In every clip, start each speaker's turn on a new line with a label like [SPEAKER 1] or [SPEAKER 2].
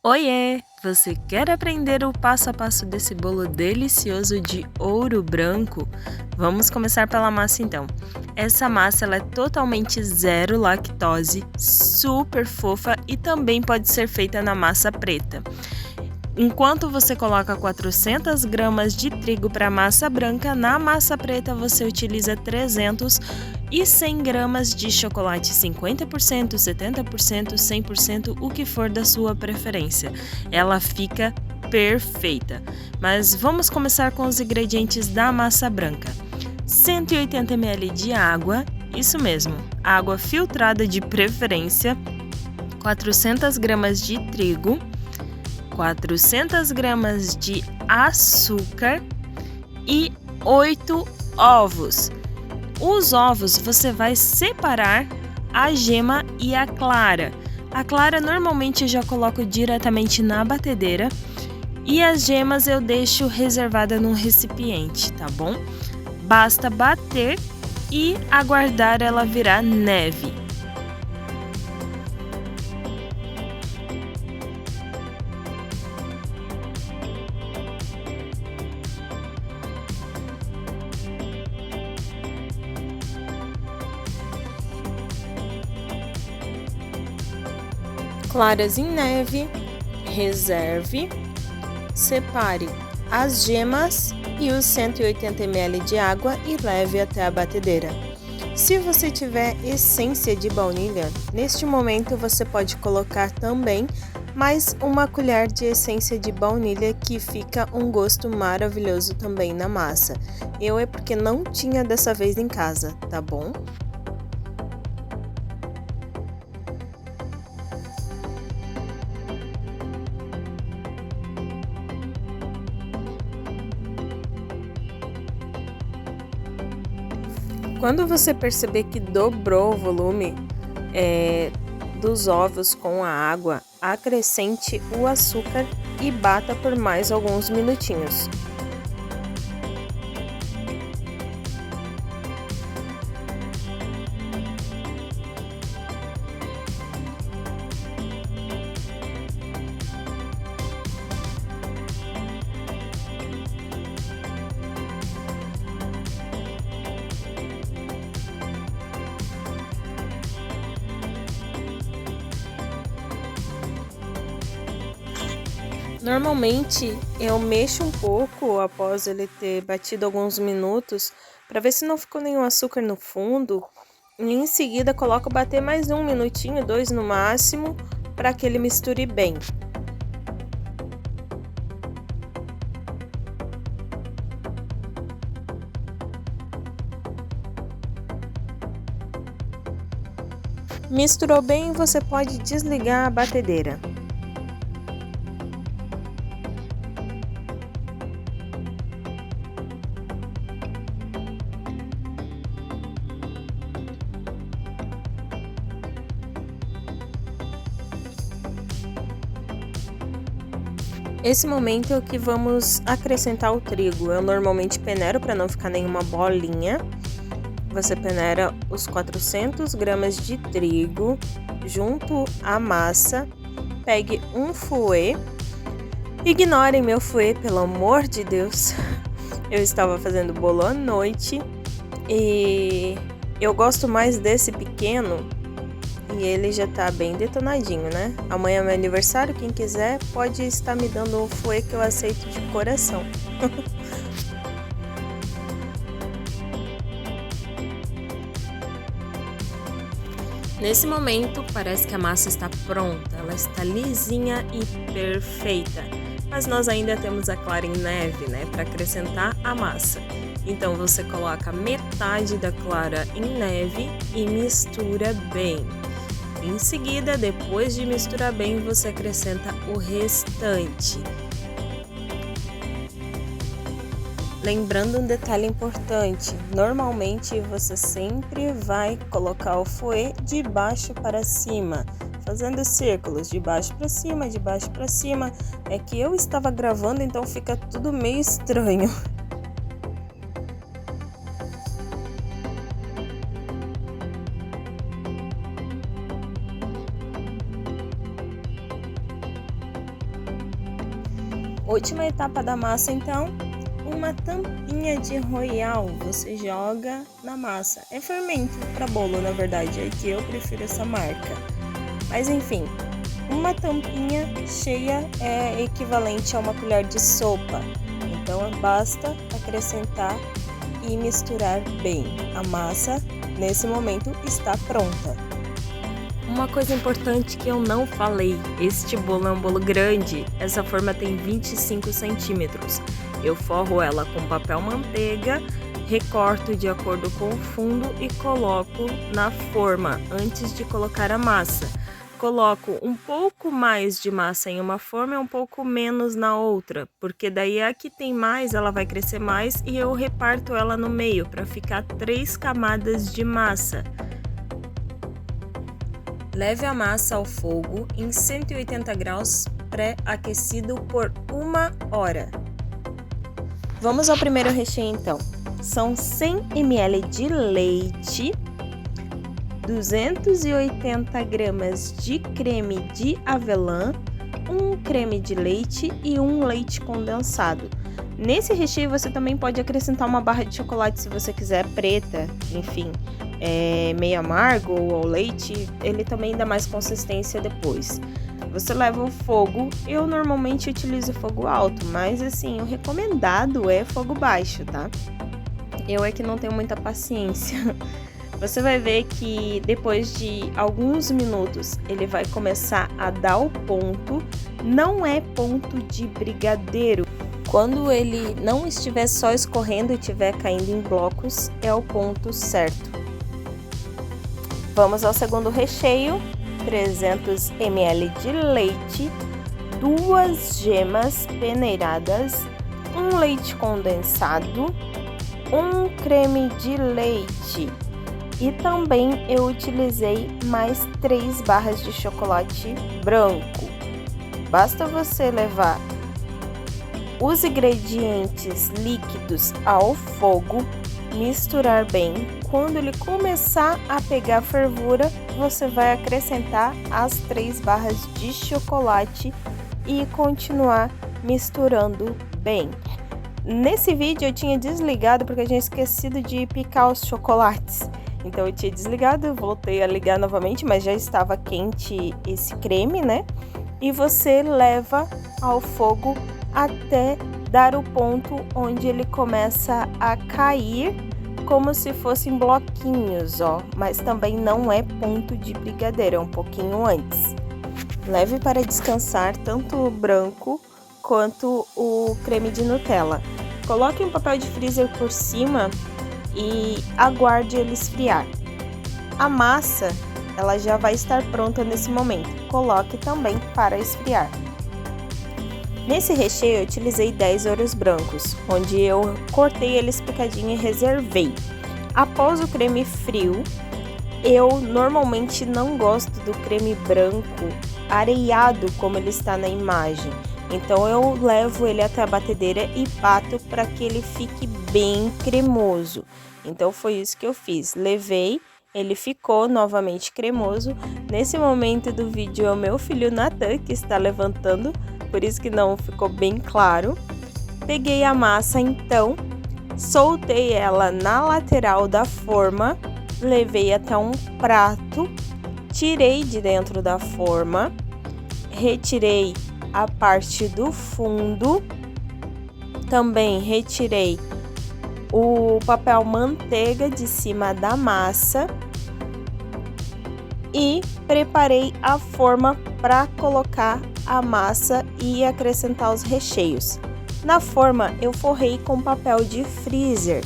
[SPEAKER 1] Oiê! Você quer aprender o passo a passo desse bolo delicioso de ouro branco? Vamos começar pela massa então. Essa massa ela é totalmente zero lactose, super fofa e também pode ser feita na massa preta. Enquanto você coloca 400 gramas de trigo para massa branca, na massa preta você utiliza 300 e 100 gramas de chocolate 50%, 70%, 100%, o que for da sua preferência. Ela fica perfeita. Mas vamos começar com os ingredientes da massa branca. 180 ml de água, isso mesmo, água filtrada de preferência, 400 gramas de trigo, 400 gramas de açúcar e 8 ovos. Os ovos você vai separar a gema e a clara. A clara normalmente eu já coloco diretamente na batedeira e as gemas eu deixo reservada num recipiente, tá bom? Basta bater e aguardar ela virar neve. Claras em neve, reserve, separe as gemas e os 180 ml de água e leve até a batedeira. Se você tiver essência de baunilha, neste momento você pode colocar também mais uma colher de essência de baunilha que fica um gosto maravilhoso também na massa. Eu é porque não tinha dessa vez em casa, tá bom? Quando você perceber que dobrou o volume dos ovos com a água, acrescente o açúcar e bata por mais alguns minutinhos. Normalmente eu mexo um pouco após ele ter batido alguns minutos para ver se não ficou nenhum açúcar no fundo. E em seguida coloco bater mais um minutinho, dois no máximo, para que ele misture bem. Misturou bem, você pode desligar a batedeira. Esse momento é que vamos acrescentar o trigo. Eu normalmente peneiro para não ficar nenhuma bolinha. Você peneira os 400 gramas de trigo junto à massa. Pegue um fouet. Ignorem meu fouet, pelo amor de Deus. Eu estava fazendo bolo à noite e eu gosto mais desse pequeno. E ele já tá bem detonadinho, né? Amanhã é meu aniversário, quem quiser pode estar me dando um fouet que eu aceito de coração. Nesse momento, parece que a massa está pronta, ela está lisinha e perfeita. Mas nós ainda temos a clara em neve, né, para acrescentar a massa. Então você coloca metade da clara em neve e mistura bem. Em seguida, depois de misturar bem, você acrescenta o restante. Lembrando um detalhe importante, normalmente você sempre vai colocar o fouet de baixo para cima, fazendo círculos de baixo para cima, de baixo para cima. É que eu estava gravando, então fica tudo meio estranho. Última etapa da massa, então, uma tampinha de Royal você joga na massa. É fermento para bolo, na verdade, é que eu prefiro essa marca. Mas enfim, uma tampinha cheia é equivalente a uma colher de sopa. Então basta acrescentar e misturar bem. A massa, nesse momento, está pronta. Uma coisa importante que eu não falei, este bolo é um bolo grande, essa forma tem 25 centímetros. Eu forro ela com papel manteiga, recorto de acordo com o fundo e coloco na forma antes de colocar a massa. Coloco um pouco mais de massa em uma forma e um pouco menos na outra, porque daí a que tem mais ela vai crescer mais e eu reparto ela no meio para ficar 3 camadas de massa. Leve a massa ao fogo em 180 graus pré-aquecido por 1 hora. Vamos ao primeiro recheio então. São 100 ml de leite, 280 gramas de creme de avelã, um creme de leite e um leite condensado. Nesse recheio você também pode acrescentar uma barra de chocolate se você quiser, preta, enfim, meio amargo ou ao leite, ele também dá mais consistência depois. Você leva o fogo, eu normalmente utilizo fogo alto, mas assim, o recomendado é fogo baixo, tá? Eu é que não tenho muita paciência. Você vai ver que depois de alguns minutos ele vai começar a dar o ponto, não é ponto de brigadeiro. Quando ele não estiver só escorrendo e estiver caindo em blocos, é o ponto certo. Vamos ao segundo recheio, 300 ml de leite, 2 gemas peneiradas, um leite condensado, um creme de leite e também eu utilizei mais 3 barras de chocolate branco. Basta você levar os ingredientes líquidos ao fogo, misturar bem. Quando ele começar a pegar fervura, você vai acrescentar as 3 barras de chocolate e continuar misturando bem. Nesse vídeo eu tinha desligado porque eu tinha esquecido de picar os chocolates. Então eu tinha desligado, voltei a ligar novamente, mas já estava quente esse creme, né? E você leva ao fogo até dar o ponto onde ele começa a cair, como se fossem bloquinhos, ó. Mas também não é ponto de brigadeiro, é um pouquinho antes. Leve para descansar tanto o branco quanto o creme de Nutella. Coloque um papel de freezer por cima e aguarde ele esfriar. A massa, ela já vai estar pronta nesse momento. Coloque também para esfriar. Nesse recheio eu utilizei 10 ouros brancos, onde eu cortei eles picadinho e reservei. Após o creme frio, eu normalmente não gosto do creme branco areiado como ele está na imagem. Então eu levo ele até a batedeira e bato para que ele fique bem cremoso. Então foi isso que eu fiz. Levei, ele ficou novamente cremoso. Nesse momento do vídeo é o meu filho Nathan que está levantando, por isso que não ficou bem claro. Peguei a massa então, soltei ela na lateral da forma, levei até um prato, tirei de dentro da forma, retirei a parte do fundo, também retirei o papel manteiga de cima da massa e preparei a forma para colocar a massa e acrescentar os recheios. Na forma eu forrei com papel de freezer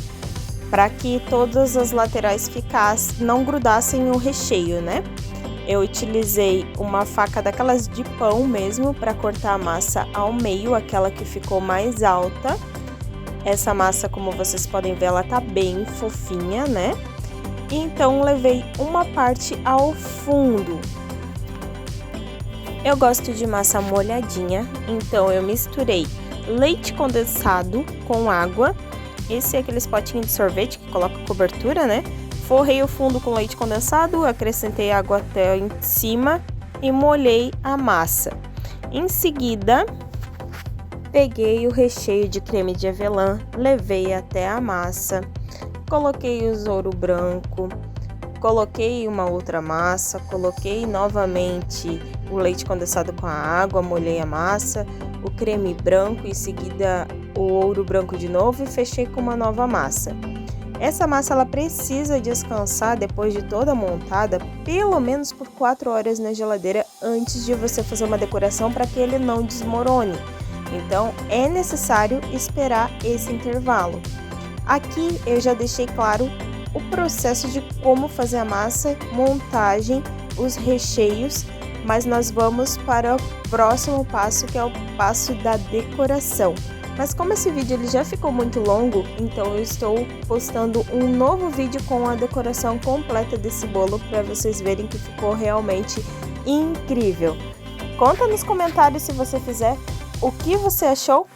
[SPEAKER 1] para que todas as laterais não grudassem o recheio, né? Eu utilizei uma faca daquelas de pão mesmo para cortar a massa ao meio, aquela que ficou mais alta. Essa massa, como vocês podem ver, ela tá bem fofinha, né? Então levei uma parte ao fundo. Eu gosto de massa molhadinha, então eu misturei leite condensado com água. Esse é aqueles potinhos de sorvete que coloca cobertura, né? Forrei o fundo com leite condensado, acrescentei água até em cima e molhei a massa. Em seguida, Peguei o recheio de creme de avelã, levei até a massa, coloquei o ouro branco, coloquei uma outra massa, coloquei novamente o leite condensado com a água, molhei a massa, o creme branco, em seguida o ouro branco de novo e fechei com uma nova massa. Essa massa ela precisa descansar depois de toda montada, pelo menos por 4 horas na geladeira antes de você fazer uma decoração para que ele não desmorone. Então é necessário esperar esse intervalo. Aqui eu já deixei claro o processo de como fazer a massa, montagem, os recheios, mas nós vamos para o próximo passo, que é o passo da decoração. Mas como esse vídeo ele já ficou muito longo, então eu estou postando um novo vídeo com a decoração completa desse bolo para vocês verem que ficou realmente incrível. Conta nos comentários se você fizer o que você achou